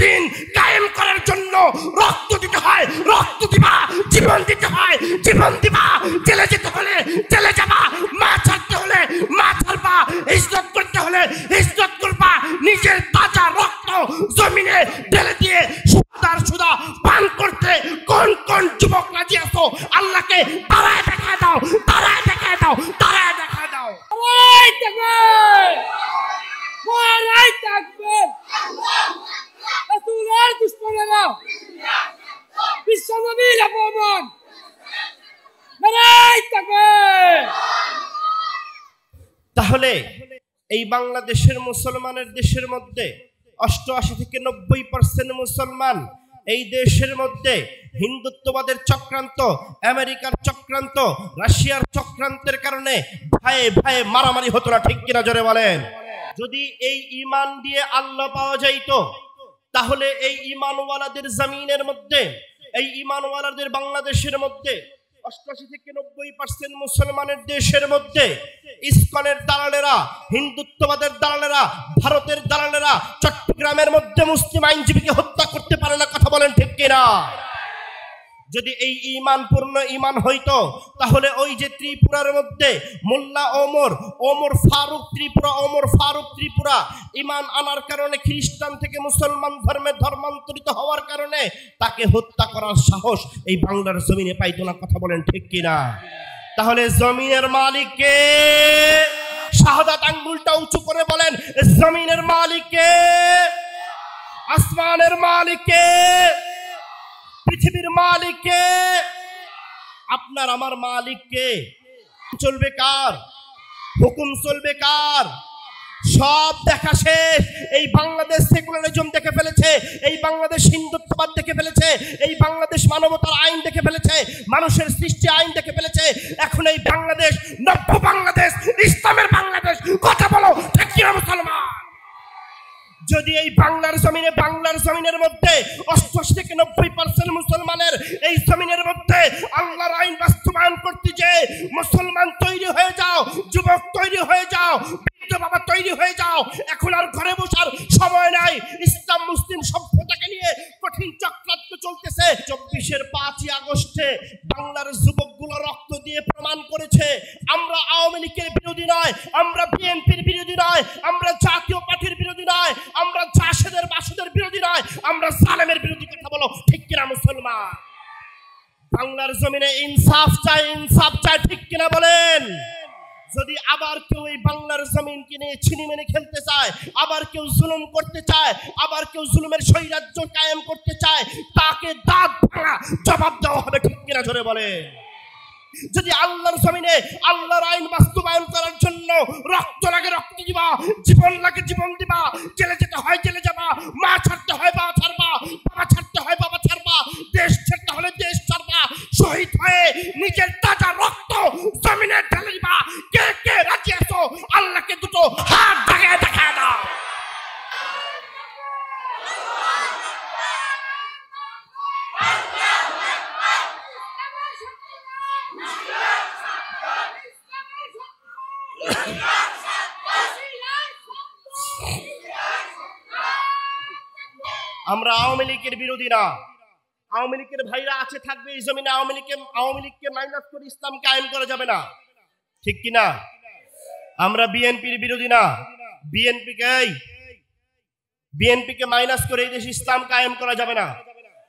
দিন কায়েম করার জন্য রক্ত দিতে হয়, রক্ত দিবা, জীবন দিতে হয়, জীবন দিবা, জেলে যেতে হলে জেলে যাবা, মা ছাড়তে হলে মা ছাড়বা, ইজ্জত করতে হলে ইজ্জত করবা, নিজের তাজা রক্ত জমিনে ঢেলে দিয়ে সুদা পান করতে কোন কোন যুবক রাজি আছো? আল্লাহকে তারায় দেখা দাও, তারায় দেখা দাও, তারায় দেখা দাও। তাহলে এই বাংলাদেশের মুসলমানের দেশের মধ্যে 88 থেকে 90% মুসলমান, এই দেশের মধ্যে হিন্দুত্ববাদের চক্রান্ত, আমেরিকার চক্রান্ত, রাশিয়ার চক্রান্তের কারণে ভয়ে ভয়ে মারামারি হতো না, ঠিক কিনা জোরে বলেন? যদি এই ঈমান দিয়ে আল্লাহ পাওয়া যাইত, তাহলে এই ঈমানওয়ালাদের জমিনের মধ্যে, এই ঈমানওয়ালাদের বাংলাদেশের মধ্যে 88 থেকে 90% মুসলমানের দেশের মধ্যে ইসকনের দালালেরা, হিন্দুত্ববাদের দালালেরা, ভারতের দালালেরা চট্টগ্রামের মধ্যে মুসলিম আইনজীবীকে হত্যা করতে পারে না, কথা বলেন ঠিক কিনা? যদি এই ঈমান পূর্ণ ঈমান হইতো, তাহলে ওই যে ত্রিপুরার মধ্যে মোল্লা ওমর ফারুক ত্রিপুরা ঈমান আনার কারণে খ্রিস্টান থেকে মুসলমান ধর্মে ধর্মান্তরিত হওয়ার কারণে তাকে হত্যা করার সাহস এই বাংলার জমিনে পাইতো না, কথা বলেন ঠিক কিনা? তাহলে জমিনের মালিক কে? শাহাদাত আঙ্গুলটা উঁচু করে বলেন, জমিনের মালিক কে? আসমানের মালিক কে? পৃথিবীর মালিক কে? আপনার আমার মালিক কে? চলবে কার হুকুম? চলবে কার? সব দেখা শেষ। এই বাংলাদেশ সেকুলারিজম দেখে ফেলেছে, এই বাংলাদেশ হিন্দুত্ববাদ দেখে ফেলেছে, এই বাংলাদেশ মানবতার আইন দেখে ফেলেছে, মানুষের সৃষ্টি আইন দেখে ফেলেছে। এখন এই বাংলাদেশ নব্য বাংলাদেশ, ইসলামের বাংলাদেশ, কথা বলো ঠিক কিনা মুসলমান? যদি এই বাংলার জমিনের মধ্যে 88 থেকে 90% মুসলমানের এই জমিনের মধ্যে আল্লাহর আইন বাস্তবায়ন করতে যে মুসলমান তৈরি হয়ে যাও, যুবক তৈরি হয়ে যাও, বৃদ্ধ বাবা তৈরি হয়ে যাও, এখন আর ঘরে বসার সময় নাই। ইসলাম মুসলিম সভ্যতাকে নিয়ে কঠিন চক্রান্ত চলতেছে। 24-এর 5ই আগস্টে বাংলার যুবকগুলো রক্ত দিয়ে প্রমাণ করেছে আমরা আওয়ামী লীগের বিরোধী নয়, আমরা বিএনপির বিরোধী নয়, আমরা জাতীয় পার্টির বিরোধী নয়, আমরা জাসদের বাসদের বিরোধী নয়, আমরা জালেমের বিরোধী। কথা বলো ঠিক কিনা মুসলমান? বাংলার জমিনে ইনসাফ চাই, ঠিক কিনা বলেন? যদি আবার কেউ এই বাংলার জমিনকে নিয়ে ছিনিমিনি খেলতে চায়, আবার কেউ জুলুম করতে চায়, আবার কেউ জুলুমের স্বৈরাজ্য কায়েম করতে চায়, তাকে দাঁত ভাঙা জবাব দেওয়া হবে, ঠিক কিনা জোরে বলে? যদি আল্লাহর জমিনে আল্লাহর আইন বাস্তবায়ন করার জন্য রক্ত লাগে রক্ত দিবা, জীবন লাগে জীবন দিবা, জেলে যেতে হয় জেলে যাবা, মা ছাড়তে হয় মা ছাড়বা, বাবা ছাড়তে হয় বাবা ছাড়বা, দেশ ছাড়তে হলে দেশ ছাড়বা, শহীদ হয়ে নিজের তাজা রক্ত জমিনে ঢেলে দিবা। কে কে রাজি আছো? আল্লাহকে দুটো হাত দেখায় দেখা দাও। আমরা আওয়ামী লীগের বিরোধী না, আওয়ামী লীগের ভাইরা আছে থাকবে এই জমিনে, আওয়ামী লীগকে মাইনাস করে ইসলাম কায়েম করা যাবে না, ঠিক কিনা? আমরা বিএনপির বিরোধী না, বিএনপিকে মাইনাস করে এই দেশে ইসলাম কায়েম করা যাবে না,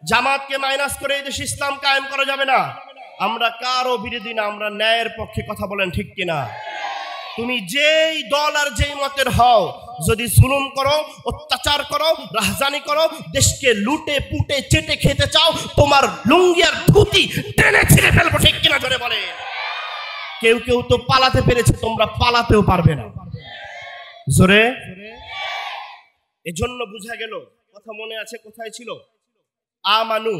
জামাতকে মাইনাস করে এই দেশে ইসলাম কায়েম করা যাবে না। আমরা কারো বিরোধী না, আমরা ন্যায়ের পক্ষে কথা বলেন, ঠিক কিনা? তুমি যেই দল আর যেই মতের হও, যদি জুলুম করো, অত্যাচার করো, রাজধানী করো, দেশকে লুটে পুটে চেটে খেতে চাও, তোমার লুঙ্গি আর ধুতি টেনে ছিঁড়ে ফেলবো, ঠিক কিনা জোরে বলে? কেউ কেউ তো পালাতে পেরেছে, তোমরা পালাতেও পারবে না, জোরে। এজন্য বুঝা গেল, কথা মনে আছে কোথায় ছিল? আমানু,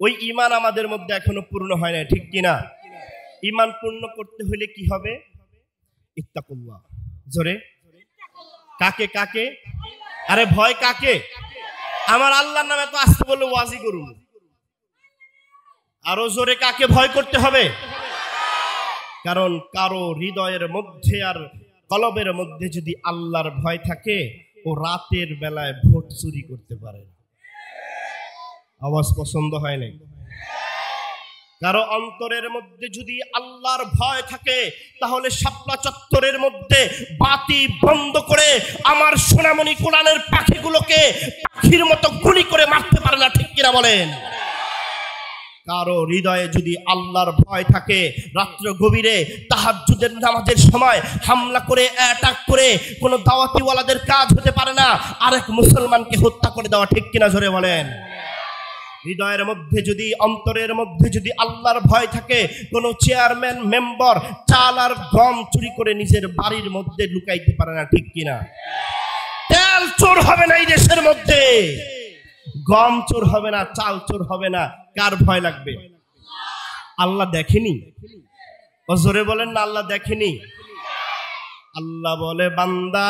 ওই ঈমান আমাদের মধ্যে এখনো পূর্ণ হয় না, ঠিক কিনা? ঈমান পূর্ণ করতে হলে কি হবে? ইত্তাকুল্লাহ, জোরে। কাকে কাকে? আরে ভয় কাকে? আমার আল্লাহর নামে তো আসতে বললে ওয়াজি করুন, আরো জোরে কাকে ভয় করতে হবে? কারণ কারো হৃদয়ের মধ্যে আর কলবের মধ্যে যদি আল্লাহর ভয় থাকে, ও রাতের বেলায় ভোট চুরি করতে পারে। আওয়াজ পছন্দ হয় নাই? কারো অন্তরের মধ্যে যদি আল্লাহর ভয় থাকে তাহলে শাপলা চত্বরের মধ্যে বাতি বন্ধ করে আমার সোনামণি কোরআনের পাখিগুলোকে পাখির মতো গুলি করে মারতে পারে না, ঠিক কিনা বলেন? কারো হৃদয়ে যদি আল্লাহর ভয় থাকে রাত্র গভীরে তাহাজ্জুদের নামাজের সময় হামলা করে অ্যাটাক করে কোনো দাওয়াতিওয়ালাদের কাজ হতে পারে না আরেক মুসলমানকে হত্যা করে দেওয়া, ঠিক কিনা জোরে বলেন? হৃদয়ের মধ্যে যদি অন্তরের মধ্যে যদি আল্লাহর ভয় থাকে কোনো চেয়ারম্যান মেম্বার চাল আর গম চুরি করে নিজের বাড়ির মধ্যে লুকাইতে পারে না, ঠিক কিনা? তেল চোর হবে না এই দেশের মধ্যে, গম চোর হবে না, চাল চোর হবে না। কার ভয় লাগবে? আল্লাহ দেখেনি? ও জোরে বলেন না, আল্লাহ দেখেনি? আল্লাহ বলে, বান্দা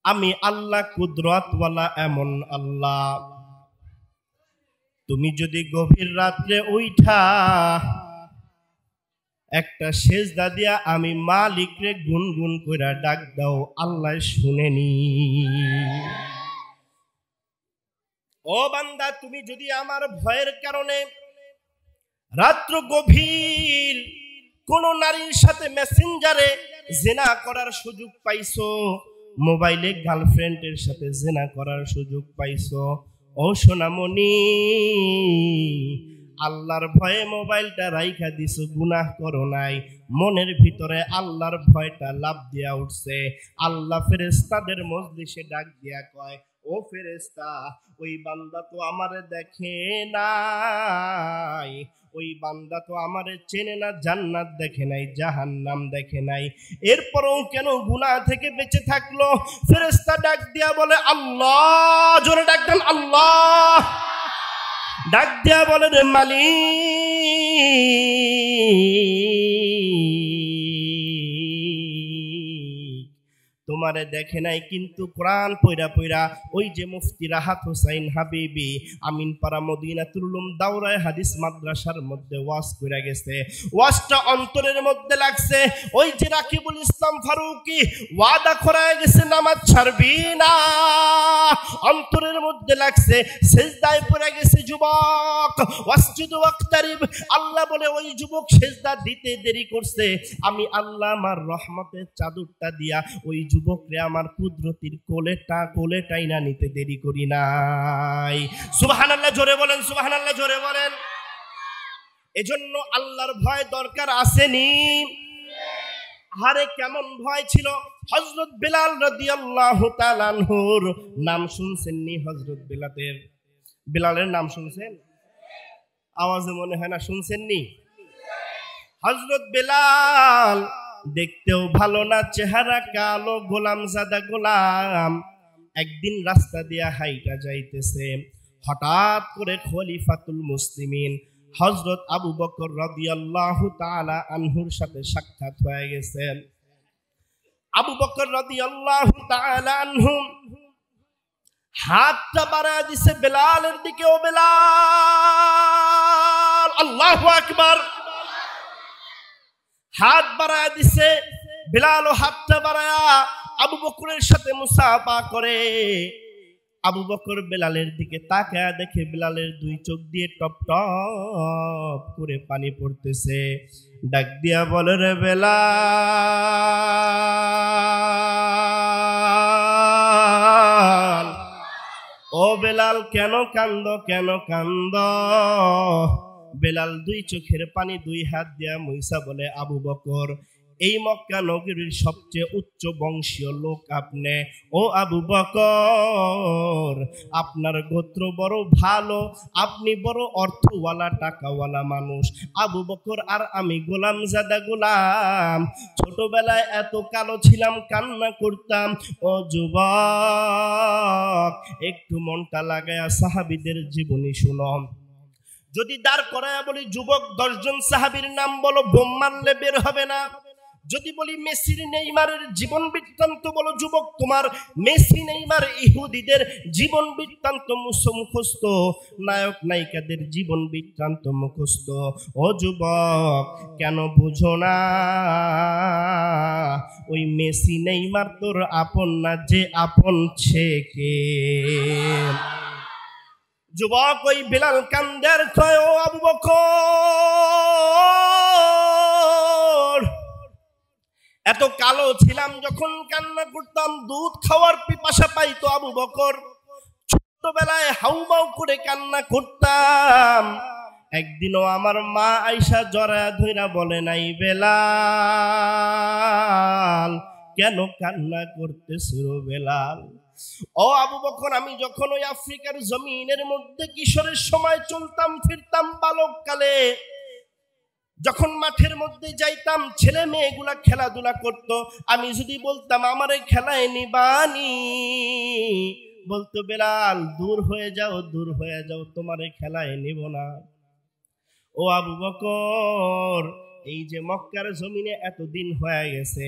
আমি আল্লাহ কুদরতওয়ালা এমন আল্লাহ, তুমি যদি গভীর রাত্রে উঠা একটা সেজদা দিয়া আমি মালিকরে গুনগুন কইরা ডাক দাও, আল্লাহ শুনেনি। ও বান্দা, তুমি যদি আমার ভয়ের কারণে রাত্র গভীর কোন নারীর সাথে মেসেঞ্জারে জেনা করার সুযোগ পাইছো, মোবাইলে গার্লফ্রেন্ডের সাথে জেনা করার সুযোগ পাইছো, ও সোনামণি আল্লাহর ভয়ে মোবাইলটা রাইখা দিছো, গুনাহ করো নাই, মনের ভিতরে আল্লাহর ভয়টা লাভ দিয়া উঠছে। আল্লাহ ফেরেশতাদের মজলিসে ডাক দিয়া কয়, ও ফেরেশতা, ওই বান্দা তো আমারে দেখে নাই, ওই বান্দা তো আমারে চেনে না, জান্নাত দেখে নাই, জাহান্নাম দেখে নাই, এরপরও কেন গুনাহ থেকে বেঁচে থাকলো? ফেরেশতা ডাক দিয়া বলে, আল্লাহ। জোরে ডাক দেন, আল্লাহ। ডাক দিয়া বলে, রে মালিক, তোমারে দেখে নাই কিন্তু কোরআন পয়রা পয়রা ওই যে মুফতি রাহাত হোসাইন হাবিবি আমিনপাড়া মদিনাতুল উলুম দাওরায়ে হাদিস মাদ্রাসার মধ্যে ওয়াজ কইরা গেছে, ওয়াজটা অন্তরের মধ্যে লাগছে। ওই যে রাকিবুল ইসলাম ফারুকি ওয়াদা করায় গেছে নামাজ ছাড়বি না, অন্তরের মধ্যে লাগছে। সেজদায় পড়ে গেছে যুবক, ওয়াসজুদু ওয়াক্তারিব, আল্লাহ বলে ওই যুবক সেজদা দিতে দেরি করছে, আমি আল্লাহ আমার রহমতের চাদরটা দিয়া ওই যুবকরে আমার কুদরতির কোলে টাইনা নিতে দেরি করি নাই। সুবহানাল্লাহ জোরে বলেন, সুবহানাল্লাহ জোরে বলেন। এজন্য আল্লাহর ভয় দরকার আসেনি? আরে কেমন ভয় ছিল হযরত বিলাল রাদিয়াল্লাহু তাআলা আনহুর নাম শুনছেন নি? হযরত বিলালের নাম শুনছেন? আওয়াজে মনে হয় না শুনছেন নি? হযরত বিলাল দেখতেও ভালো না, চেহারা কালো, গোলামজাদা গোলাম। একদিন রাস্তা দিয়া হাইটা যাইতেছে, হঠাৎ করে খলিফাতুল মুসলিমিন হযরত আবু বকর রাদিয়াল্লাহু তাআলা আনহুর সাথে সাক্ষাৎ হয়ে গেছে। আবু বকর রাদিয়াল্লাহু তাআলা আনহু হাতটা বাড়ায় দিছে বেলালের দিকে, ও বেলাল, আল্লাহু আকবার। হাত বাড়ায় দিছে, বেলালও হাতটা বাড়ায়া আবু বকরের সাথে মুসাফা করে। আবু বকর বেলালের দিকে তাকায় দেখে বেলালের দুই চোখ দিয়ে টপ টপ করে পানি পড়তেছে। ডাক দিয়া বলে, রে বেলাল, ও বেলাল, কেন কান্দ, কেন কান্দ? বেলাল দুই চোখের পানি দুই হাত দিয়া মুইসা বলে, আবু বকর, এই মক্কা নগরীর সবচেয়ে উচ্চ বংশীয় লোক আপনি। ও আবু বকর, আপনার গোত্র বড় ভালো, আপনি বড় অর্থওয়ালা, টাকাওয়ালা মানুষ। আবু বকর আর আমি গোলামজাদা গোলাম, ছোটবেলায় এত কালো ছিলাম, কান্না করতাম। ও যুবক, একটু মনটা লাগায়া সাহাবীদের জীবনী শুনো। যদি দাঁড় করায়া বলি, যুবক 10 জন সাহাবীর নাম বলো, বোম মারলে বের হবে না। যদি বলি মেসির নেইমারের জীবন বৃত্তান্ত বলো যুবক, তোমার মেসি নেইমার ইহুদিদের জীবন বৃত্তান্ত মুখস্থ, নায়ক নায়িকাদের জীবন বৃত্তান্ত মুখস্থ। ও যুবক, কেন বুঝো না ওই মেসি নেইমার তোর আপন না, যে আপন সে কে? যুবক, ওই বিলাল কান্দের কয়, ও আবু বকর, এত কালো ছিলাম যখন কান্না করতাম, দুধ খাওয়ার পিপাসা পাইতো আবু বকর, ছোটবেলায় হাউমাউ করে কান্না করতাম। একদিনও আমার মা আইসা জড়ায়া ধইরা বলে নাই, বেলাল কেন কান্না করতেছো বেলাল? ও আবু বকর, আমি যখন ওই আফ্রিকার জমিনের মধ্যে কিশোরের সময় চলতাম ফিরতাম, বালককালে যখন মাঠের মধ্যে যাইতাম, ছেলে মেয়েগুলা খেলাধুলা করত, আমি যদি বলতাম আমারে খেলায় নিবানি, বলতো বেলাল দূর হয়ে যাও, দূর হয়ে যাও, তোমারে খেলায় নিব না। ও আবু বকর, এই যে মক্কার জমিনে এতদিন হয়ে গেছে,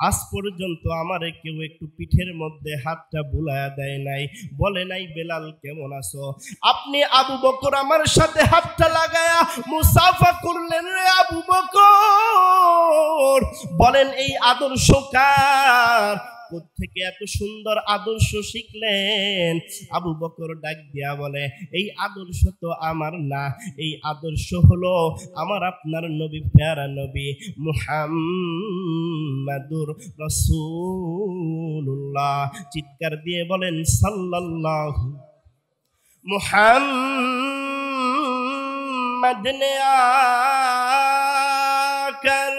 আজ পর্যন্ত আমারে কেউ একটু পিঠের মধ্যে হাতটা বুলায়া দেয় নাই, বলে নাই বেলাল কেমন আছো? আপনি আবু বকর আমার সাথে হাতটা লাগায়া মুসাফা করলেন রে আবু বকর। বলেন এই আদর্শ কার? কোত্থেকে এত সুন্দর আদর্শ শিখলেন? আবু বকর ডাক দিয়া বলে, এই আদর্শ তো আমার না, এই আদর্শ হলো আমার আপনার নবী, প্যারা নবী মুহাম্মাদুর রাসূলুল্লাহ। চিৎকার দিয়ে বলেন সাল্লাল্লাহু মুহাম্মাদ ने आकर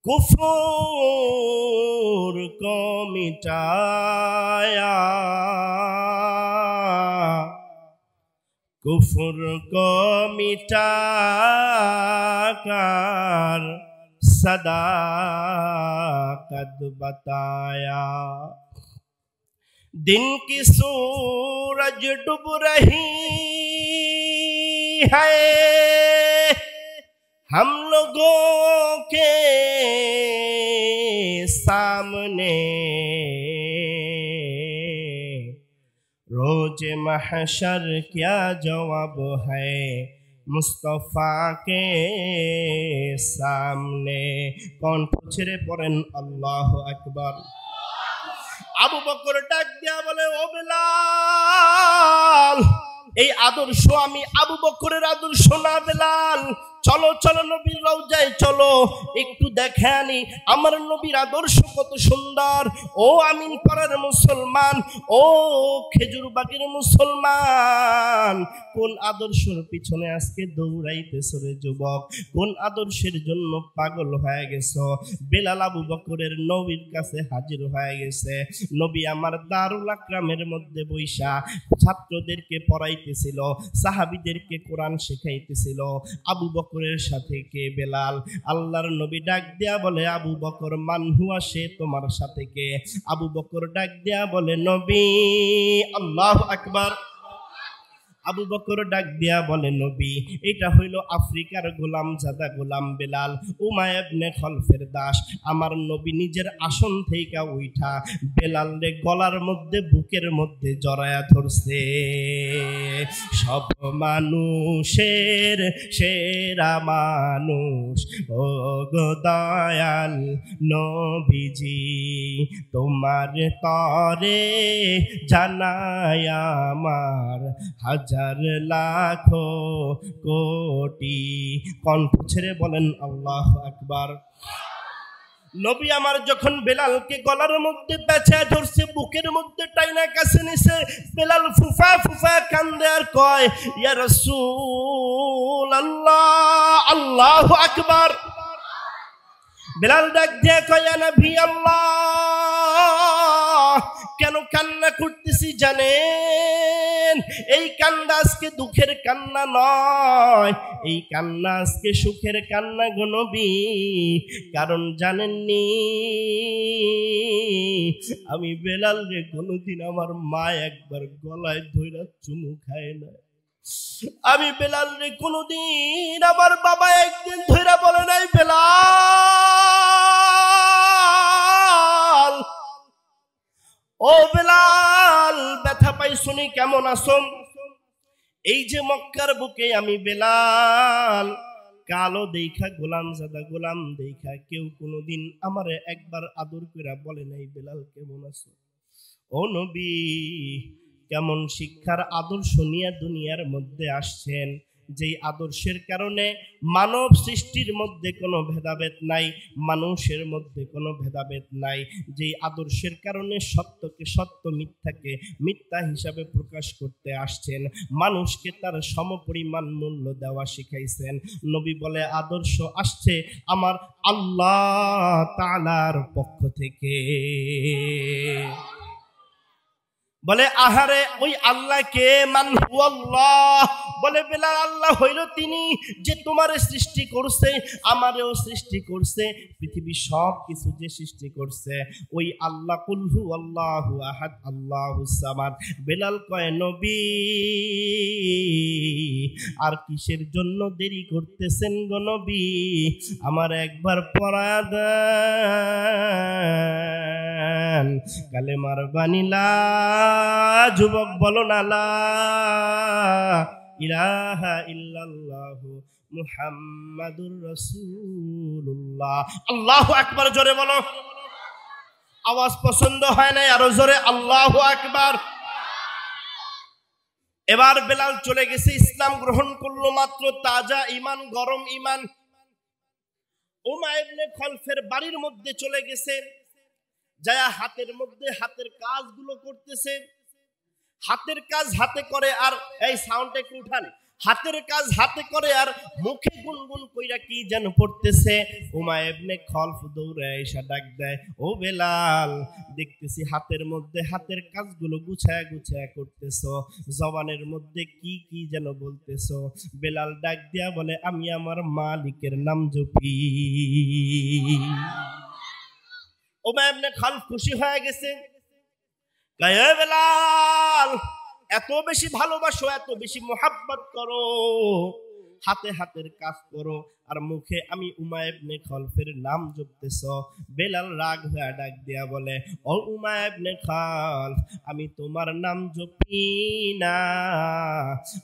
कुफर को मिटाया, कुफर को मिटाकर सदाकत बताया। दिन की सूरज डूब रही है हम लोगों के सामने, रोज महशर क्या जवाब है मुस्तफा के सामने। कौन पूछ रे पड़ेन अल्लाह अकबर। আবু বকর ডাক দিয়া বলে, ও বেলাল, এই আদর্শ আমি আবু বকরের আদর্শ না বেলাল, চলো চলো নবীর রওজায় চলো, একটু দেখে আনি আমার নবীর আদর্শ কত সুন্দর। ও আমিন পাড়ার মুসলমান, ও খেজুর বাগের মুসলমান, কোন আদর্শের পিছনে আজকে দৌড়াইতেছ রে যুবক? কোন আদর্শের জন্য পাগল হয়ে গেছো? বেলাল আবু বকরের নবীর কাছে হাজির হয়ে গেছে। নবী আমার দারুল আকরামের মধ্যে বৈশা ছাত্রদেরকে পড়াইতেছিল, সাহাবীদেরকে কোরআন শেখাইতেছিল। আবু বকরের সাথে কে? বেলাল। আল্লাহর নবী ডাক দিয়া বলে, আবু বকর মান হুয়া, সে তোমার সাথে কে? আবু বকর ডাক দিয়া বলে, নবী। আল্লাহু আকবার। আবু বকর ডাক দিয়া বলে, নবী এটা হইল আফ্রিকার গোলাম জাদা গোলাম বেলাল, উমাইয়া ইবনে খলফের দাস। আমার নবী নিজের আসন থেকে উঠা বেলাল রে গলার মধ্যে বুকের মধ্যে জড়ায়া ধরছে। সব মানুষের সেরা মানুষ ও গো দয়াল নবীজি, তোমার তরে জানাই আমার হাজার লাখো কোটি। কণ্ঠ ছেড়ে বলেন আল্লাহু আকবার। নবী আমার যখন বেলালকে গলার মধ্যে পেঁচা ধরছে, বুকের মধ্যে টাইনা কাছে নিছে, বেলাল ফুফা ফুফা কান্দে আর কয়, ইয়া রাসূলুল্লাহ। আল্লাহু আকবার। বেলাল ডাক দিয়ে কয়, ইয়া নবী আল্লাহ, কেন কান্না করতেছি জানেন? এই কান্না আজকে দুঃখের কান্না নয়, এই কান্না আজকে সুখের কান্না গো নবী। কারণ জানেননি, আমি বেলাল রে কোনোদিন আমার মা একবার গলায় ধইরা চুমু খায় না। আমি বেলাল রে কোনোদিন আমার বাবা একদিন ধইরা বলে নাই বেলাল ও বেলাল, ব্যথা পাইছুনি, কেমন আছো? এই যে মক্কার বুকে আমি বেলাল, কালো দেখা গোলামজাদা, গোলাম দেখা কেউ কোনোদিন আমারে একবার আদর করে বলে নাই বেলাল কেমন আছো? ও নবী, কেমন শিক্ষার আদর্শ নিয়ে দুনিয়ার মধ্যে আসছেন, যেই আদর্শের কারণে মানব সৃষ্টির মধ্যে কোনো ভেদাভেদ নাই, মানুষের মধ্যে কোনো ভেদাভেদ নাই, যেই আদর্শের কারণে সত্যকে সত্য, মিথ্যাকে মিথ্যা হিসাবে প্রকাশ করতে আসছেন, মানুষকে তার সমপরিমাণ মূল্য দেওয়া শিখাইছেন। নবী বলে আদর্শ আসছে আমার আল্লাহ তাআলার পক্ষ থেকে। বলে আহারে ওই আল্লাহ কে? মান হুয়াল্লাহ। বলে বেলাল, আল্লাহ হইল তিনি যে তোমারে সৃষ্টি করছে, আমারেও সৃষ্টি করছে, পৃথিবীর সব কিছু যে সৃষ্টি করছে ওই আল্লাহ। কুল হুয়াল্লাহু আহাদ আল্লাহুস সামাদ। বেলাল কয় নবী, আর কিসের জন্য দেরি করতেছেন গো নবী, আমার একবার পড়া দেন কালেমার বানিলা। যুবক বলো না লা ইলাহা ইল্লাল্লাহু মুহাম্মাদুর রাসূলুল্লাহ। আল্লাহু আকবার জোরে বলো। আওয়াজ পছন্দ হয় না, আরো জোরে আল্লাহু আকবার। এবার বেলাল চলে গেছে, ইসলাম গ্রহণ করলো মাত্র, তাজা ঈমান, গরম ঈমান। উমাইয়া ইবনে খলফের বাড়ির মধ্যে চলে গেছে, যায়া হাতের মধ্যে হাতের কাজগুলো করতেছে। হাতের কাজ হাতে করে, আর এই সাউন্ড একটু উঠান, হাতের কাজ হাতে করে আর মুখে গুনগুন কইরা কি যেন পড়তেছে। উমাইয়া ইবনে খলফ দৌড়ে এসে ডাক দেয়, ও বেলাল, দেখতেছি হাতের মধ্যে হাতের কাজগুলো গুছায়া গুছায়া করতেছো, জবানের মধ্যে কি কি যেন বলতেছো। বেলাল ডাক দিয়া বলে, আমি আমার মালিকের নাম জপি। উমাইয়া ইবনে খলফ খুশি হয়ে গেছে, কয় বেলাল, এত বেশি ভালোবাসো, এত বেশি মোহাব্বত করো, হাতে হাতের কাজ করো আর মুখে আমি উমাইয়া ইবনে খলফের নাম জপতেছ। বেলাল রাগ হয়ে ডাক দিয়া বলে, ও উমাইয়া ইবনে খলফ, আমি তোমার নাম জপি না,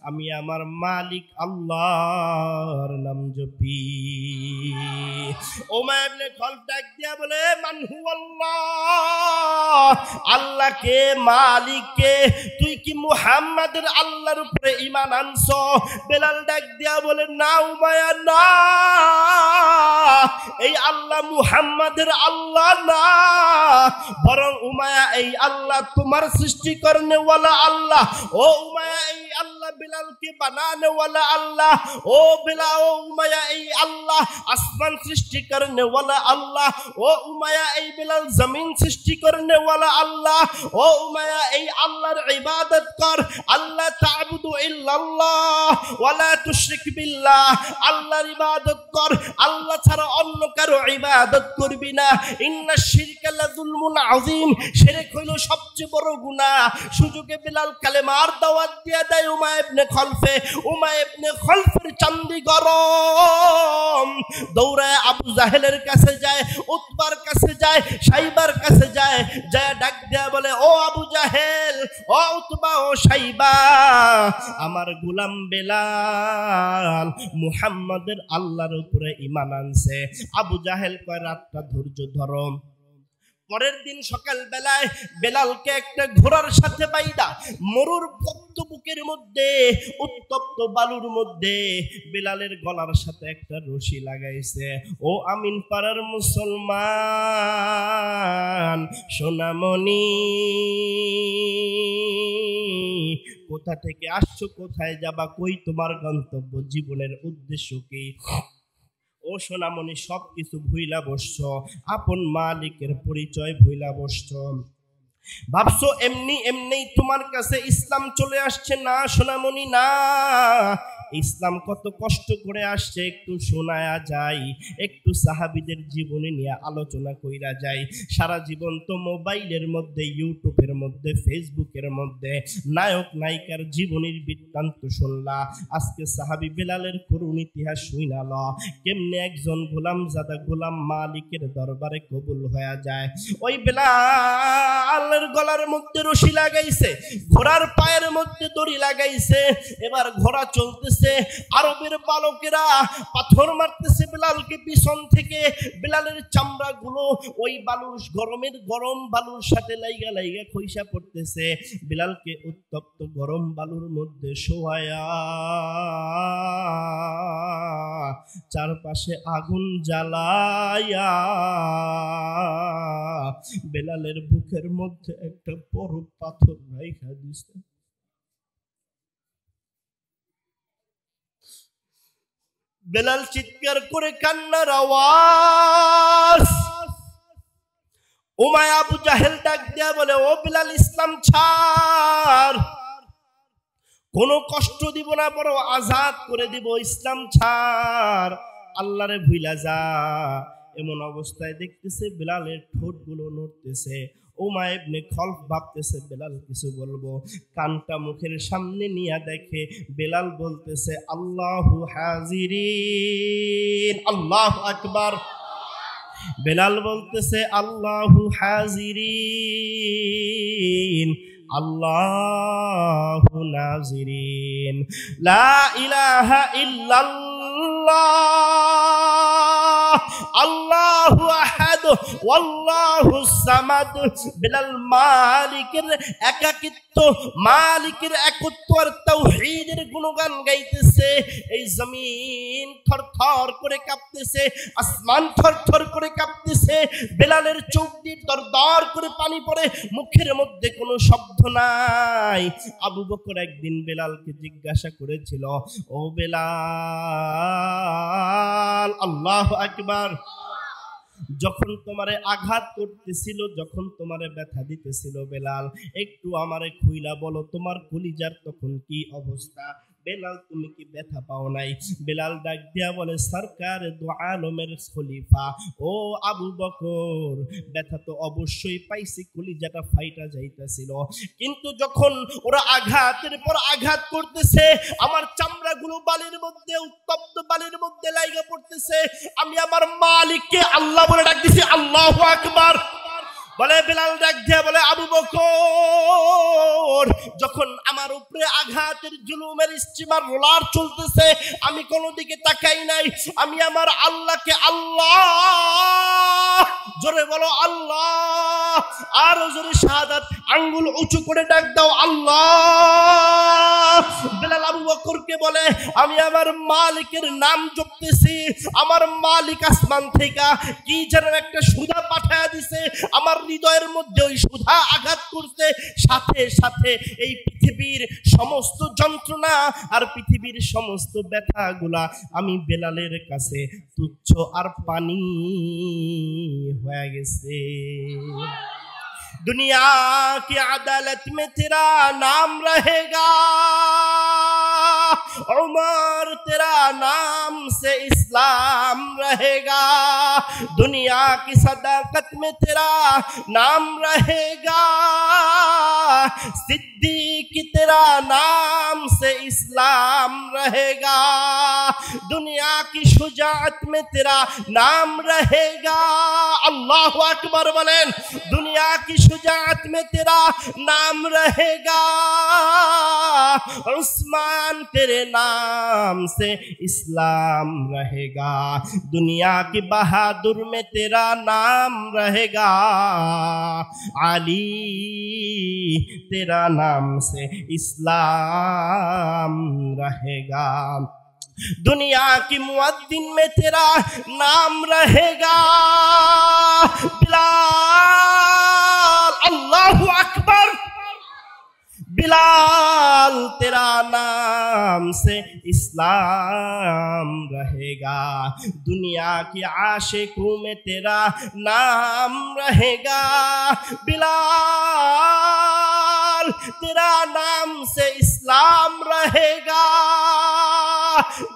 আমি আমার মালিক আল্লাহর নাম জপি। উমাইয়া ইবনে খলফ ডাক দিয়া বলে, মান হুয়াল্লাহ, আল্লাহ কে, মালিক কে? তুই কি মুহাম্মাদের আল্লাহর উপরে ঈমান আনছো? বেলাল ডাক দিয়া বলে, না উমাইয়া, না, এই আল্লাহ মুহাম্মাদের আল্লাহ না, বরং উমাইয়া এই আল্লাহ তোমার সৃষ্টি করনে ওয়ালা আল্লাহ। ও উমাইয়া, এই আল্লাহ বেলালকে বানানে ওয়ালা আল্লাহ। ও বেলাল, ও উমাইয়া, এই আল্লাহ আসমান সৃষ্টি করনে ওয়ালা আল্লাহ। ও উমাইয়া, এই বেলাল জমিন সৃষ্টি করনে ওয়ালা আল্লাহ। ও উমাইয়া, এই আল্লাহর ইবাদত কর, আল্লাহ তা'বুদু ইল্লাল্লাহ ওয়ালা তুশরিক বিল্লাহ, আল্লাহর ইবাদত কর, আল্লাহ ছাড়া অন্য কারো ইবাদত করবি না। ইন্নাশ শিরকা লাযুলমুন আযীম, শিরক হইল সবচেয়ে বড় গুনাহ। সুযোগে বেলাল কালেমার দাওয়াত দিয়া দেয় উমাইয়া ইবনে খলফে। উমাইয়া ইবনে খলফের চান্দি গরম, দৌড়ায় আবু জাহেলের কাছে যায়, উতবার কাছে যায়, সাইবার কাছে যায়, যায় ডাক দেয়া বলে, ও আবু জাহেল, ও উতবা, ও সাইবা, আমার গোলাম বেলাল মুহাম্মাদের আল্লাহর উপরে ঈমান আনছে। আবু জাহেল কয়, রাতটা ধৈর্য ধরো। পরের দিন সকাল বেলায় বেলালকে একটা ঘোড়ার সাথে বাইদা মরুর পক্ত বুকের মধ্যে, উত্তপ্ত বালুর মধ্যে বেলালের গলার সাথে একটা রশি লাগাইছে। ও আমিন পাড়ার মুসলমান সোনামণি, কোথা থেকে আসছো, কোথায় যাবা, কই তোমার গন্তব্য, জীবনের উদ্দেশ্য কি? ও সোনামণি, সব কিছু ভুইলা বসছ, আপন মালিকের পরিচয় ভুইলা বসছ, ভাবছো এমনি এমনি তোমার কাছে ইসলাম চলে আসছে। না সোনামণি, না, ইসলাম কত কষ্ট করে আসছে একটু শোনায়া যায়, একটু সাহাবীদের জীবনী নিয়ে আলোচনা কইরা যায়। সারা জীবন তো মোবাইলের মধ্যে, ইউটিউবের মধ্যে, ফেসবুকের মধ্যে নায়ক নায়িকার জীবনীর বৃত্তান্ত শুনলা, আজকে সাহাবী বেলালের করুণ ইতিহাস শুনাল, কেমনে একজন গোলাম জাদা গোলাম মালিকের দরবারে কবুল হয়ে যায়। ওই বেলাল বিলালের গলার মধ্যে রশি লাগাইছে, ঘোড়ার পায়ের মধ্যে দড়ি লাগাইছে। এবার ঘোড়া চলতেছে, আরবের বালকেরা পাথর মারতেছে বিলালকে পিছন থেকে। বিলালের চামড়া গুলো ওই বালুর গরম বালুর সাথে লাইগা লাইগা খইসা পড়তেছে। বিলালকে উত্তপ্ত গরম বালুর মধ্যে শোয়ায়া চারপাশে আগুন জ্বালায়া বেলালের বুকের মধ্যে একটা বড় পাথর রাইখা দিছে। বেলাল চিৎকার করে কান্নার আওয়াজ। উমাইয়া আবু জাহেল ডাক দিয়া বলে, ও বেলাল, ইসলাম ছাড়, কোনো কষ্ট দিব না, বড় আজাদ করে দিব, ইসলাম ছাড়, আল্লাহরে ভুইলা যা। এমন অবস্থায় দেখতেছে বেলালের ঠোঁটগুলো নড়তেছে। উমাইয়া ইবনে খলফ ভাবতেছে বেলাল কিছু বলবো, কানটা মুখের সামনে নিয়ে দেখে বেলাল বলতেছে আল্লাহু হাজিরিন, আল্লাহু আকবার। বেলাল বলতেছে আল্লাহু হাজিরিন, আল্লাহু নাজিরিন, লা ইলাহা ইল্লাল্লাহ, আল্লাহু আহাদ, ওয়াল্লাহু সামাদ। বেলাল মালিকের একাকিত্ব, মালিকের একত্ব আর তাওহীদের গুণগান গাইতেছে। এই জমিন থরথর করে কাঁপতেছে, আসমান থরথর করে কাঁপতেছে। বেলালের চোখ দিয়ে দরদর করে পানি পড়ে, মুখের মধ্যে কোনো শব্দ নাই। আবু বকর একদিন বেলালকে জিজ্ঞাসা করেছিল, ও বেলাল, আল্লাহু আকবার, যখন তোমারে আঘাত করতেছিল, যখন তোমারে ব্যথা দিতেছিল বেলাল, একটু আমারে খুইলা বলো তোমার কলিজার তখন কি অবস্থা? বেলাল, তুমি কি ব্যথা পাও নাই? বেলাল ডাক দিয়া বলে, সরকার দু আলমের খলিফা, ও আবু বকর, ব্যথা তো অবশ্যই পাইছি, কলিজাটা ফাইটা যাইতেছিল, কিন্তু যখন ওরা আঘাতের পর আঘাত করতেছে, আমার চামড়াগুলো বালির মধ্যে, উত্তপ্ত বালির মধ্যে লাইগা পড়তেছে। আমি আমার মালিককে আল্লাহ বলে ডাক দিছি, আল্লাহু আকবার। বলে বেলাল ডাক দিয়া বলে, আবু বকর, যখন আমার উপরে আঘাতের জুলুমের স্টিমার রোলার চলতেছে, আমি কোনো দিকে তাকাই নাই, আমি আমার আল্লাহকে আল্লাহ, জোরে বলো আল্লাহ, আর জোরে শাহাদাত আঙ্গুল উঁচু করে ডাক দাও আল্লাহ। বেলাল আবু বকরকে বলে, আমি আমার মালিকের নাম জপতেছি, আমার মালিক আসমান থেকে কি যেন একটা সুধা পাঠায়া দিছে, আমার হৃদয়ের মধ্যে ওই সুধা আঘাত করছে, সাথে সাথে এই পৃথিবীর সমস্ত যন্ত্রণা আর পৃথিবীর সমস্ত ব্যথাগুলা আমি বেলালের কাছে তুচ্ছ আর পানি হয়ে গেছে। दुनिया की अदालत में तेरा नाम रहेगा, उमर तेरा नाम से इस्लाम रहेगा, दुनिया की सदाकत में तेरा नाम रहेगा, सिद्दीक तेरा नाम से इस्लाम रहेगा, दुनिया की शुजाअत में तेरा नाम रहेगा। अल्लाह अकबर बोलें, दुनिया की शुजाअत में तेरा नाम रहेगा, उस्मान तेरे नाम से इस्लाम रहेगा, दुनिया की बहादुर में तेरा नाम रहेगा, अली तेरा नाम से इस्लाम रहेगा, दुनिया की मुअद्दिन में तेरा नाम रहेगा, बिलाल, अल्लाहु अकबर, बिलाल तेरा नाम से इस्लाम रहेगा, दुनिया की आशिकों में तेरा नाम रहेगा, बिलाल तेरा नाम से इस्लाम रहेगा,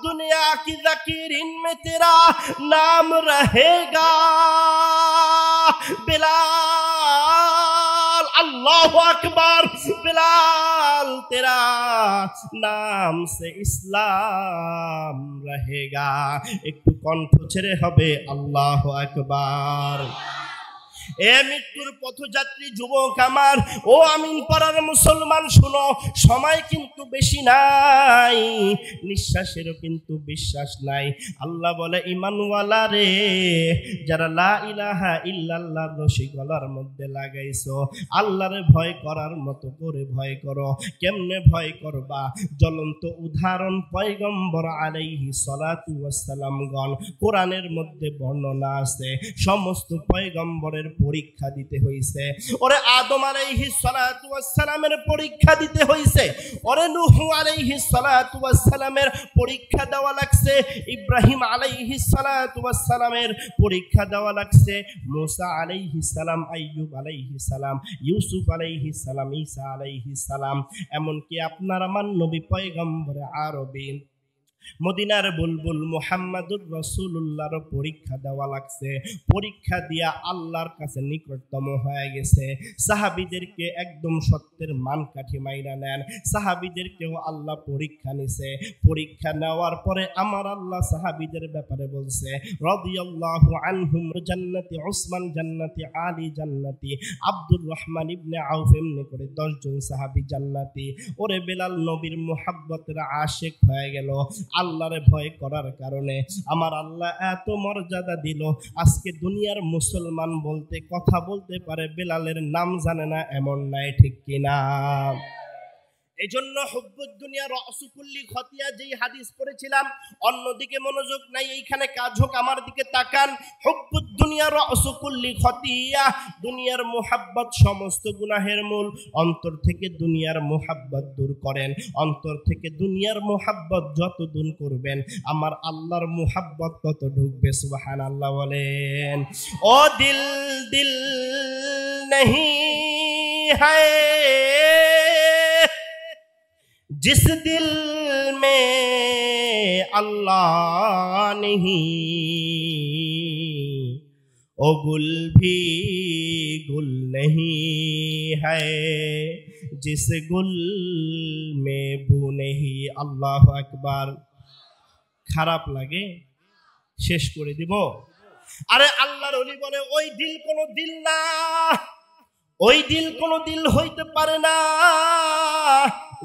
दुनिया की ज़कीरिन में तेरा नाम रहेगा, बिलाल, अल्लाहु अकबर, बिलाल तेरा नाम से इस्लाम रहेगा। एक कंठ छेड़े हबे अल्लाहु अकबर। এ মৃত্যুর পথযাত্রী যুবক আমার, ও আমিন পাড়ার মুসলমান শুনো, সময় কিন্তু বেশি নাই, নিঃশ্বাসেরও কিন্তু বিশ্বাস নাই। আল্লাহ বলে ঈমানওয়ালা রে, যারা লা ইলাহা ইল্লাল্লাহর রশি গলার মধ্যে লাগাইছো, আল্লাহরে ভয় করার মতো করে ভয় করো। কেমনে ভয় করবা? জ্বলন্ত উদাহরণ পয়গম্বর আলাইহিস সালাতু ওয়াস সালামগণ কোরআনের মধ্যে বর্ণনা আছে। সমস্ত পয়গম্বরের পরীক্ষা দিতে হইছে। ওরে আদম আলাইহিস সালাতু ওয়াস সালামের পরীক্ষা দিতে হইছে, ওরে নূহ আলাইহিস সালাতু ওয়াস সালামের পরীক্ষা দেওয়া লাগছে, ইব্রাহিম আলাইহিস সালাতু ওয়াস সালামের পরীক্ষা দেওয়া লাগছে, মুসা আলাইহিস সালাম, আইয়ুব আলাইহিস সালাম, ইউসুফ আলাইহিস সালাম, ঈসা আলাইহিস সালাম, এমনকি আপনার আমার নবী পয়গম্বর আরবী মদিনার বুলবুল মুহাম্মাদুর রাসূলুল্লাহর পরীক্ষা দেওয়া লাগছে। পরীক্ষা দিয়া আল্লাহর কাছে নিকটতম হয়ে গেছে। সাহাবীদেরকে একদম সত্যের মানকাঠি মাইরা নেন। সাহাবীদেরকেও আল্লাহ পরীক্ষা নিছে। পরীক্ষা নেওয়ার পরে আমার আল্লাহ সাহাবীদের ব্যাপারে বলছে, রাদিয়াল্লাহু আনহুম জান্নাতি, উসমান জান্নাতি, আলী জান্নাতি, আব্দুর রহমান ইবনে আউফ এমনি করে 10 জন সাহাবী জান্নাতি। ওরে বেলাল নবীর মুহাব্বতের আশিক হয়ে গেল। আল্লাহরে ভয় করার কারণে আমার আল্লাহ এত মর্যাদা দিল। আজকে দুনিয়ার মুসলমান বলতে কথা বলতে পারে, বেলালের নাম জানে না এমন নাই, ঠিক কিনা? এজন্য হুব্বুদ দুনিয়া রাসু কুল্লি খতিয়া, যেই হাদিস পড়েছিলাম, অন্যদিকে মনোযোগ নাই, এইখানে কাজ হোক, আমার দিকে তাকান। হুব্বুদ দুনিয়া রাসু কুল্লি খতিয়া, দুনিয়ার মুহাব্বত সমস্ত গুনাহের মূল। অন্তর থেকে দুনিয়ার মুহাব্বত দূর করেন। অন্তর থেকে দুনিয়ার মুহাব্বত যত দূর করবেন, আমার আল্লাহর মুহাব্বত তত ঢুকবে। সুবহানাল্লাহ বলেন। ও দিল দিল नहीं है जिस दिल में अल्लाह नहीं, ओ गुल भी गुल नहीं है जिस गुल में बू नहीं। अल्लाह अकबर। খারাপ লাগে? শেষ করে দিব। আরে আল্লাহর ওলি বলে, ওই দিল কোনো দিল না, ওই দিল কোনো দিল হইতে পারে না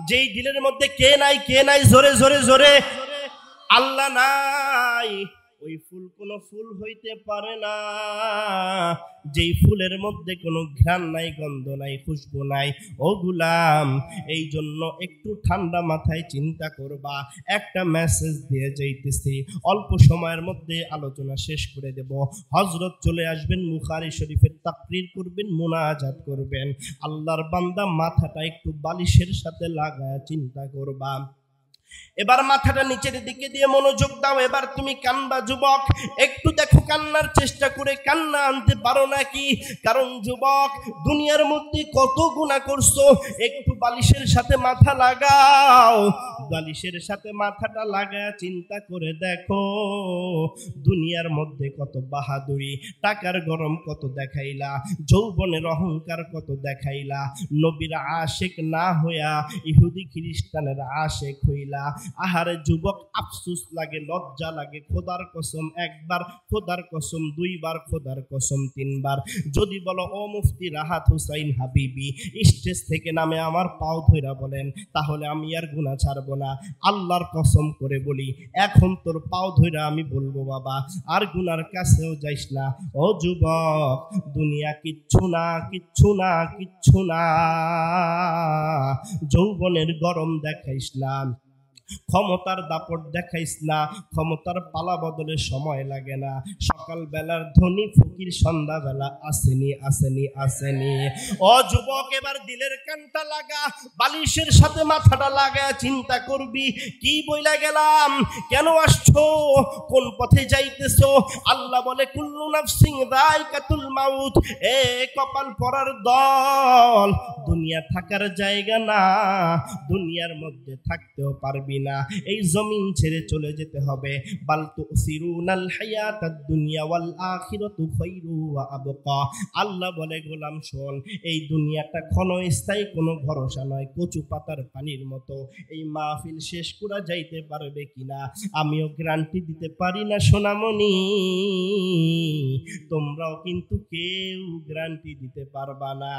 যেই দিলের মধ্যে কে নাই, কে নাই, জোরে জোরে জোরে, আল্লাহ নাই। ওই ফুল কোনো ফুল হইতে পারে না যেই ফুলের মধ্যে কোনো ঘ্রাণ নাই, গন্ধ নাই, খুশবু নাই। ও গুলাম, এই জন্য একটু ঠান্ডা মাথায় চিন্তা করবা। একটা মেসেজ দিয়ে যাইতেছি, অল্প সময়ের মধ্যে আলোচনা শেষ করে দেব। হযরত চলে আসবেন, বুখারী শরীফের তাকরীর করবেন, মুনাজাত করবেন। আল্লাহর বান্দা মাথাটা একটু বালিশের সাথে লাগায় চিন্তা করবা। এবার মাথাটা নিচের দিকে দিয়ে মনোযোগ দাও। এবার তুমি কান্না যুবক, একটু দেখো কান্নার চেষ্টা করে কান্না আনতে পারো নাকি? কারণ যুবক, দুনিয়ার মধ্যে কত গুনাহ করছো, একটু বালিশের সাথে মাথা লাগাও। বালিশের সাথে মাথাটা লাগায় চিন্তা করে দেখো, দুনিয়ার মধ্যে কত বাহাদুরি, টাকার গরম কত দেখাইলা, যৌবনের অহংকার কত দেখাইলা, নবীর আশিক না হইয়া ইহুদি খ্রিস্টানের আশিক হইলা। আহারে যুবক, আফসোস লাগে, লজ্জা লাগে। খোদার কসম একবার, খোদার কসম দুইবার, খোদার কসম তিনবার যদি বলো, ও মুফতি রাহাত হুসাইন হাবিবি স্টেজ থেকে নামে আমার পাও ধইরা বলেন, তাহলে আমি আর গুনাহ ছাড়ব না। আল্লাহর কসম করে বলি, এখন তোর পাও ধইরা আমি বলবো, বাবা আর গুনার কাছেও যাইস না। ও যুবক, দুনিয়া কিচ্ছু না, কিচ্ছু না, কিচ্ছু না। যৌবনের গরম দেখাইস না, ক্ষমতার দাপট দেখাইস না, ক্ষমতার পালা বদলে সময় লাগে না। সকাল বেলার ধনী ফকির সন্ধ্যা বেলা আসেনি, আসেনি, আসেনি। ও যুবক, এবার দিলের কানটা লাগা, বালিশের সাথে মাথাটা লাগা চিন্তা করবি, কি বইলা গেলাম, কেন আসছো, কোন পথে যাইতেছো। আল্লাহ বলে, কুল্লু নাফসিন যায়কাতুল মাউত। এ কপাল পরার দল, দুনিয়া থাকার জায়গা না, দুনিয়ার মধ্যে থাকতেও পারবি পারবি না, এই জমিন ছেড়ে চলে যেতে হবে। বাল তুসিরুনাল হায়াতাদ দুনিয়া ওয়াল আখিরাতু খায়রু ওয়া আবকা। আল্লাহ বলে গোলাম শোন, এই দুনিয়াটা ক্ষণস্থায়ী, কোনো ভরসা নয়, কচু পাতার পানির মতো। এই মাহফিল শেষ করা যাইতে পারবে কিনা আমিও গ্যারান্টি দিতে পারি না সোনামণি, তোমরাও কিন্তু কেউ গ্যারান্টি দিতে পারবা না।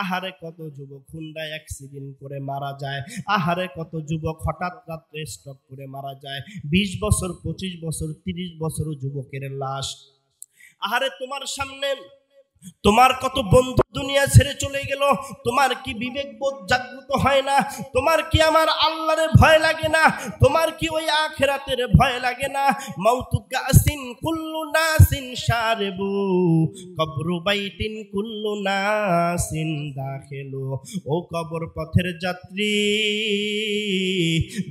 আহারে কত যুবক হুন্ডায় অ্যাক্সিডেন্ট করে মারা যায়, আহারে কত যুবক হঠাৎ রাত্রে স্ট্রোক করে মারা যায়, 20 বছর 25 বছর 30 বছর যুবকের লাশ। আহারে তোমার সামনে তোমার কত বন্ধু দুনিয়া ছেড়ে চলে গেল, তোমার কি বিবেকবোধ জাগ্রত হয় না? তোমার কি আমার আল্লাহরে ভয় লাগে না? তোমার কি ওই আখিরাতের ভয় লাগে না? মাউতু কাসিন কুল্লু নাসিন শারিবু কবরু বাইতিন কুল্লু নাসিন দাখিলু। ও কবর পথের যাত্রী,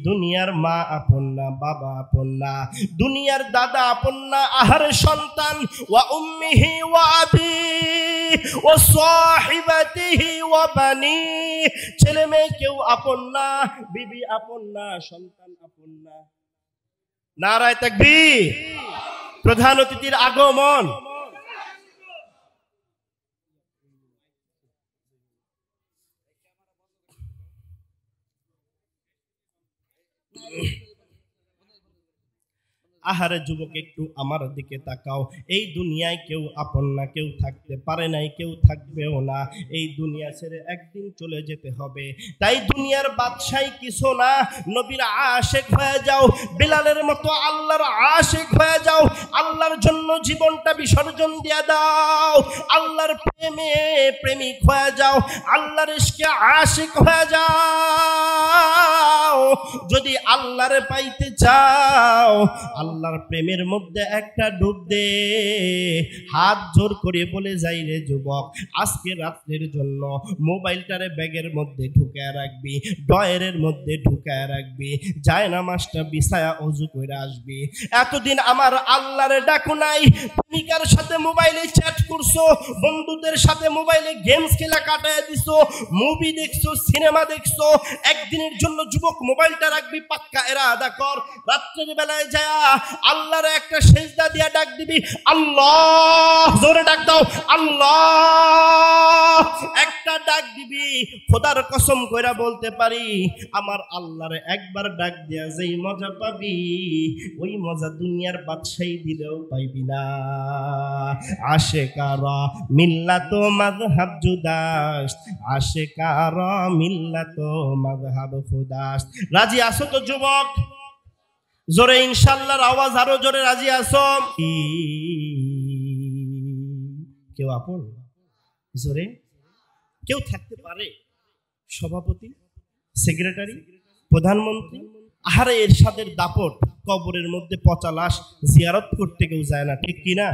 দুনিয়ার মা আপন না, বাবা আপন না, দুনিয়ার দাদা আপন না, আহারে সন্তান ওয়া উম্মিহি ওয়া আবি ও সাহিবাতিহি ওয়া বানি, ছেলে মেয়ে কেউ আপন না, বিবি আপন না, সন্তান আপন না। নারায়ে তাকবীর। প্রধান অতিথির আগমন। আহারে যুবক, একটু আমার দিকে তাকাও। এই দুনিয়ায় কেউ আপন না, কেউ থাকতে পারে নাই, কেউ থাকবেও না। এই দুনিয়া ছেড়ে একদিন চলে যেতে হবে। তাই দুনিয়ার বাদশাহী কিছু না, নবীর আশিক হয়ে যাও, বিলালের মতো আল্লাহর আশিক হয়ে যাও, আল্লাহর জন্য জীবনটা বিসর্জন দিয়ে দাও, আল্লাহর প্রেমে প্রেমিক হয়ে যাও, আল্লাহর ইশকে আশিক হয়ে যাও। যদি আল্লাহরে পাইতে চাও, আল্লাহর প্রেমের মধ্যে একটা ডুব দে। হাত জোর করে বলে যাই রে যুবক, আজকে রাত্রের জন্য মোবাইলটারে ব্যাগের মধ্যে ঢুকায় রাখবি, ডয়ের মধ্যে ঢুকায় রাখবি, জায়নামাজটা বিছায়া ওযু করে আসবি। এতদিন আমার আল্লাহরে ডাকো নাই, প্রেমিকার সাথে মোবাইলে চ্যাট করছো, বন্ধুদের সাথে মোবাইলে গেমস খেলা কাটায় দিছো, মুভি দেখছো, সিনেমা দেখছো। একদিনের জন্য যুবক মোবাইলটা রাখবি, পাক্কা ইরাদা কর, রাত্রের বেলায় যায় আল্লাহর একটা সেজদা দিয়া ডাক দিবি, আল্লাহ, জোরে ডাক দাও, আল্লাহ, একটা ডাক দিবি। খোদার কসম কইরা বলতে পারি, আমার আল্লাহরে একবার ডাক দিয়া যেই মজা পাবি, ওই মজা দুনিয়ার বাদশাহী দিলেও পাইবি না। আশিকারা মিল্লাত মাযহাব জুদাস, আশিকারা মিল্লাত মাযহাব খুদাস। রাজি আছো তো যুবক? জোরে ইনশাআল্লাহর আওয়াজ আরো জোরে। রাজি আছো? কেউ আপন? জোরে। কেউ থাকতে পারে? সভাপতি, সেক্রেটারি, প্রধানমন্ত্রী। আহারে এরশাদের দাপট, কবরের মধ্যে পচা লাশ জিয়ারত করতে কেউ যায় না, ঠিক কিনা?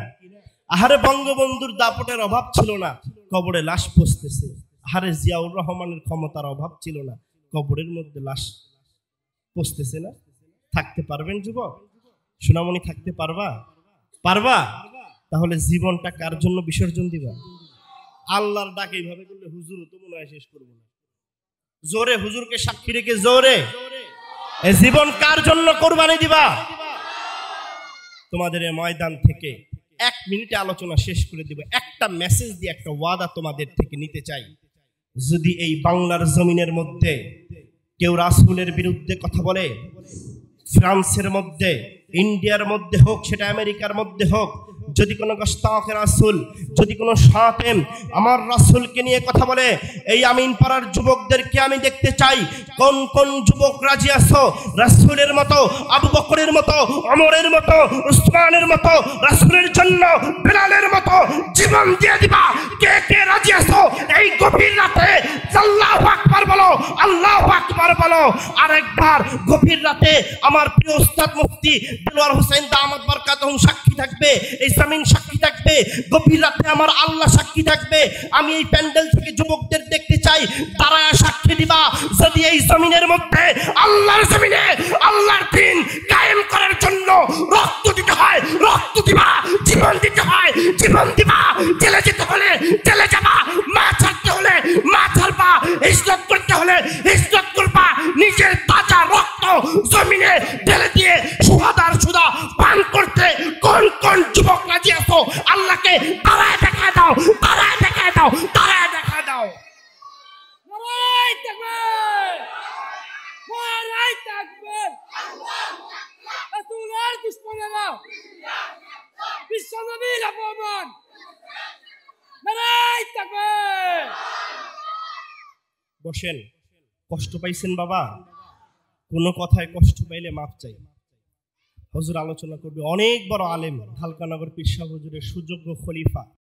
আহারে বঙ্গবন্ধুর দাপটের অভাব ছিল না, কবরে লাশ পচতেছে। আহারে জিয়াউর রহমানের ক্ষমতার অভাব ছিল না, কবরের মধ্যে লাশ পচতেছে না। থাকতে পারবেন যুবক? সোনামণি, থাকতে পারবা? পারবা? তাহলে জীবনটা কার জন্য বিসর্জন দিবা? আল্লাহর ডাক এইভাবে করলে হুজুর তো মনে হয় শেষ করবো না। জোরে, হুজুরকে সাক্ষী রেখে জোরে, এই জীবন কার জন্য কোরবানি দিবা? তোমাদের এই ময়দান থেকে 1 মিনিটে আলোচনা শেষ করে দিব। একটা মেসেজ দিয়ে একটা ওয়াদা তোমাদের থেকে নিতে চাই। যদি এই বাংলার জমিনের মধ্যে কেউ রাসূলের বিরুদ্ধে কথা বলে, ফ্রান্সের মধ্যে, ইন্ডিয়ার মধ্যে হোক, সেটা আমেরিকার মধ্যে হোক, যদি কোনো গোস্তাখে রাসূল, যদি কোনো শাতেম আমার রাসূলকে নিয়ে কথা বলে, এই আমিন পাড়ার যুবকদেরকে আমি দেখতে চাই কোন কোন যুবক রাজি আছো রাসূলের মতো, আবু বকরের মতো, ওমরের মতো, উসমানের মতো রাসূলের জন্য, বিলালের মতো জীবন দিয়ে দিবা। কে কে রাজি আছো এই গভীর রাতে আল্লাহু আকবার বলো, আল্লাহু আকবার বলো। আরেকবার গভীর রাতে আমার প্রিয় উস্তাদ মুফতি দেলোয়ার হোসেন দামাত বরকাতুহু সাক্ষী থাকবে, এই জমিন সাক্ষী থাকবে, গভীর রাতে আমার আল্লাহ সাক্ষী থাকবে। আমি এই প্যান্ডেল থেকে যুবকদের দেখতে চাই, তারা সাক্ষী দিবা যদি এই জমিনের মধ্যে আল্লাহর জমিনে আল্লাহর দ্বীন কায়েম করার জন্য রক্ত দিতে হয়, রক্ত দিবা, জীবন দিতে হয়, জীবন দিবা, জেলে যেতে হলে জেলে যাবা, মা ছাড়তে হলে মা ছাড়বা, হিজরত করতে হলে হিজরত করবা, নিজের তাজা রক্ত বসেন। কষ্ট পাইছেন বাবা? কোনো কথায় কষ্ট পাইলে মাপ চাই। হুজুর আলোচনা করবে, অনেক বড় আলেম, হালকানগর পীর সাহেব হুজুরের সুযোগ্য খলিফা।